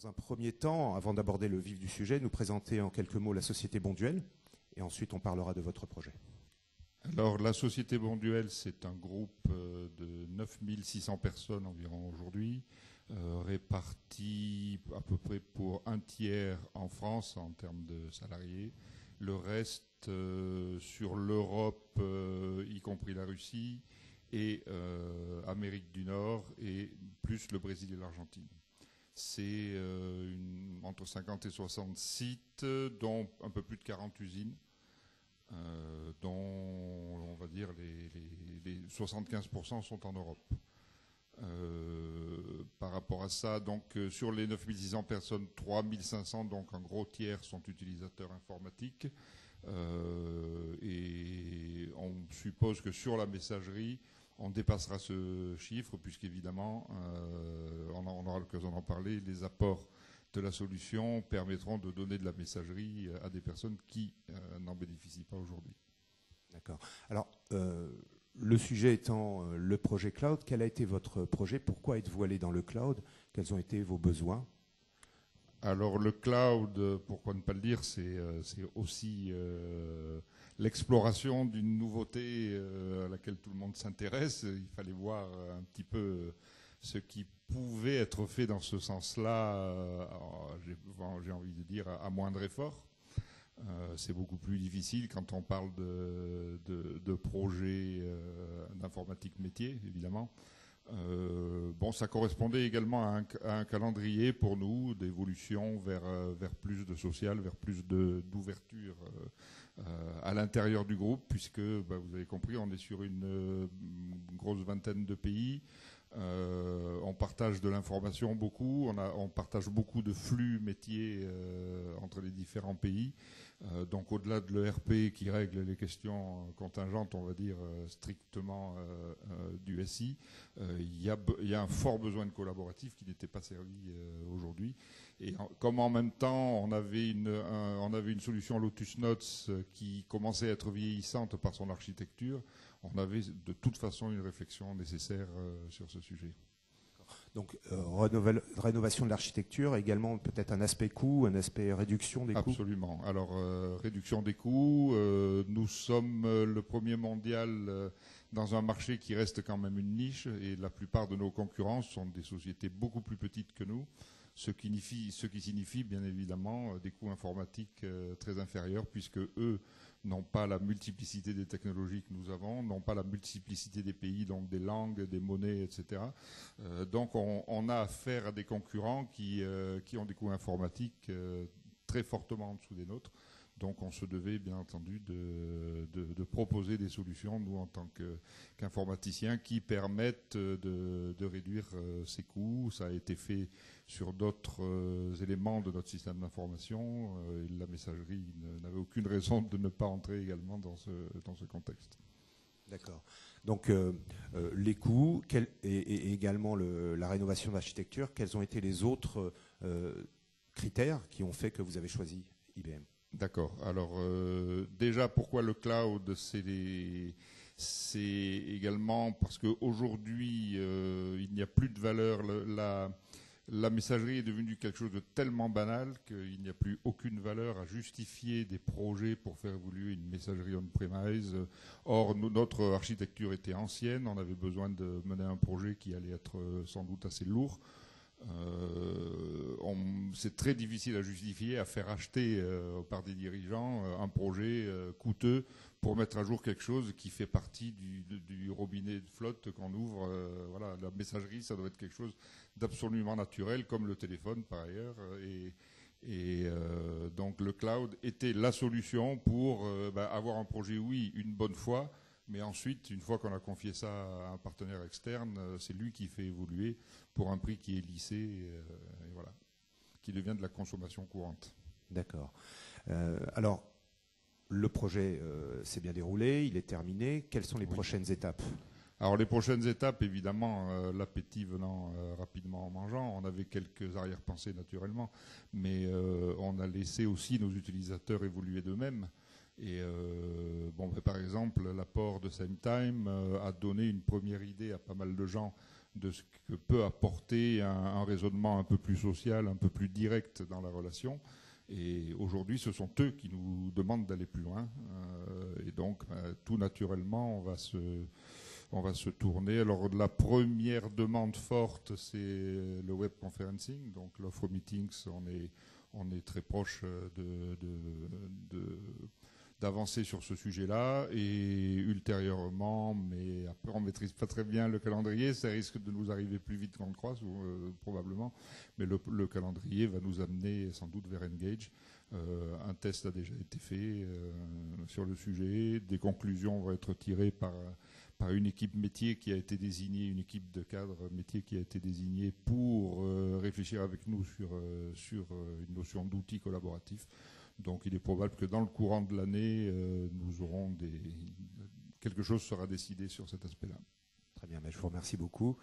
dans un premier temps, avant d'aborder le vif du sujet, nous présenter en quelques mots la société Bonduelle, et ensuite on parlera de votre projet. Alors, la Société Bonduelle, c'est un groupe de 9600 personnes environ aujourd'hui, répartis à peu près pour un tiers en France en termes de salariés, le reste sur l'Europe, y compris la Russie, et Amérique du Nord, et plus le Brésil et l'Argentine. C'est entre 50 et 60 sites, dont un peu plus de 40 usines. Dont on va dire les 75% sont en Europe. Par rapport à ça, donc sur les 9600 personnes, 3500, donc un gros tiers, sont utilisateurs informatiques. Et on suppose que sur la messagerie, on dépassera ce chiffre, puisqu'évidemment, on aura l'occasion d'en parler, les apports de la solution permettront de donner de la messagerie à des personnes qui n'en bénéficient pas aujourd'hui. D'accord. Alors, le sujet étant le projet cloud, quel a été votre projet? Pourquoi êtes-vous allé dans le cloud? Quels ont été vos besoins? Alors, le cloud, pourquoi ne pas le dire, c'est aussi l'exploration d'une nouveauté à laquelle tout le monde s'intéresse. Il fallait voir un petit peu ce qui pouvait être fait dans ce sens-là, j'ai envie de dire, à moindre effort. C'est beaucoup plus difficile quand on parle de projets d'informatique métier, évidemment. Bon, ça correspondait également à un calendrier pour nous d'évolution vers plus de social, vers plus d'ouverture à l'intérieur du groupe, puisque, vous avez compris, on est sur une grosse vingtaine de pays. On partage de l'information beaucoup, on partage beaucoup de flux métiers entre les différents pays. Donc au-delà de l'ERP qui règle les questions contingentes, on va dire strictement du SI, il y a un fort besoin de collaboratif qui n'était pas servi aujourd'hui. Et comme en même temps on avait une solution Lotus Notes qui commençait à être vieillissante par son architecture, on avait de toute façon une réflexion nécessaire sur ce sujet. Donc, rénovation de l'architecture, également peut-être un aspect coût, un aspect réduction des coûts. Absolument. Alors, réduction des coûts, nous sommes le premier mondial dans un marché qui reste quand même une niche, et la plupart de nos concurrents sont des sociétés beaucoup plus petites que nous, ce qui signifie bien évidemment des coûts informatiques très inférieurs, puisque eux n'ont pas la multiplicité des technologies que nous avons, n'ont pas la multiplicité des pays, donc des langues, des monnaies, etc. Donc on a affaire à des concurrents qui ont des coûts informatiques très fortement en dessous des nôtres. Donc on se devait bien entendu de proposer des solutions, nous en tant qu'informaticiens, qui permettent de réduire ces coûts. Ça a été fait sur d'autres éléments de notre système d'information. La messagerie n'avait aucune raison de ne pas entrer également dans ce contexte. D'accord. Donc les coûts et également la rénovation d'architecture, quels ont été les autres critères qui ont fait que vous avez choisi IBM? D'accord. Alors déjà, pourquoi le cloud? C'est également parce qu'aujourd'hui, il n'y a plus de valeur. La messagerie est devenue quelque chose de tellement banal qu'il n'y a plus aucune valeur à justifier des projets pour faire évoluer une messagerie on-premise. Or, notre architecture était ancienne. On avait besoin de mener un projet qui allait être sans doute assez lourd. C'est très difficile à justifier, à faire acheter par des dirigeants un projet coûteux pour mettre à jour quelque chose qui fait partie du robinet de flotte qu'on ouvre. Voilà, la messagerie, ça doit être quelque chose d'absolument naturel, comme le téléphone par ailleurs. Donc le cloud était la solution pour avoir un projet, oui, une bonne fois, mais ensuite, une fois qu'on a confié ça à un partenaire externe, c'est lui qui fait évoluer pour un prix qui est lissé, et voilà, qui devient de la consommation courante. D'accord. Alors, le projet s'est bien déroulé, il est terminé. Quelles sont les prochaines étapes? Alors les prochaines étapes, évidemment, l'appétit venant rapidement en mangeant, on avait quelques arrière-pensées naturellement, mais on a laissé aussi nos utilisateurs évoluer d'eux-mêmes. Et par exemple, l'apport de SameTime a donné une première idée à pas mal de gens de ce que peut apporter un raisonnement un peu plus social, un peu plus direct dans la relation. Et aujourd'hui, ce sont eux qui nous demandent d'aller plus loin. Et donc, tout naturellement, on va se tourner. Alors, la première demande forte, c'est le web conferencing. Donc, l'offre meetings, on est très proche d'avancer sur ce sujet-là. Et ultérieurement, mais après, on ne maîtrise pas très bien le calendrier. Ça risque de nous arriver plus vite qu'on le croit, probablement. Mais le calendrier va nous amener sans doute vers Engage. Un test a déjà été fait sur le sujet. Des conclusions vont être tirées par une équipe métier qui a été désignée, une équipe de cadres métier qui a été désignée pour réfléchir avec nous sur une notion d'outil collaboratif. Donc il est probable que dans le courant de l'année, nous aurons quelque chose sera décidé sur cet aspect-là. Très bien, je vous remercie beaucoup.